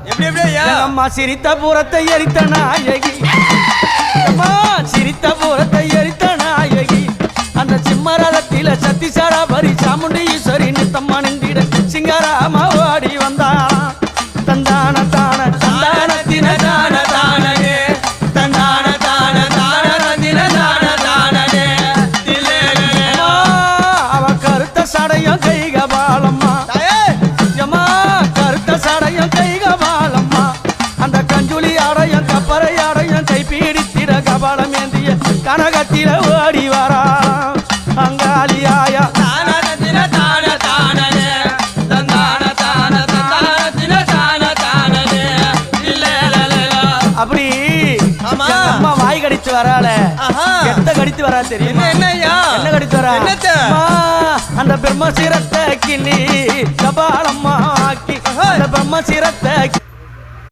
எப்படி எப்படியா அம்மா சிரித்த பூரத்தை எரித்த நாயகி அம்மா சிரித்த பூரத்தை எரித்த நாயகி அந்த சிம்மரதத்தில சத்தி சராபரி சாமுண்டி ஈஸ்வரி நித்தம்மா நின்றிட சிங்காராமா ஓடி வந்தா தந்தான தான தந்தான தின தான தானே தந்தான தான தான தின தான தானே அவ கருத்த சடையும் கைகபாலம்மா யமா கருத்த சடையும் கைகபாலம்மா அந்த கஞ்சுளி ஆடையும் கப்பரை ஆடையும் கை பீடித்திட கபாலம் ஏந்திய கனகத்தில ஓடி வரா அங்காளியாயா அப்படி அம்மா வாய் கடிச்சு வரால எத்த கடித்து வரா தெரியும் என்ன கடித்து வரா அந்த பிரம்ம சிரத்தை கிள்ளி கபாலம்மா ஆக்கி அந்த பிரம்ம சிரத்தை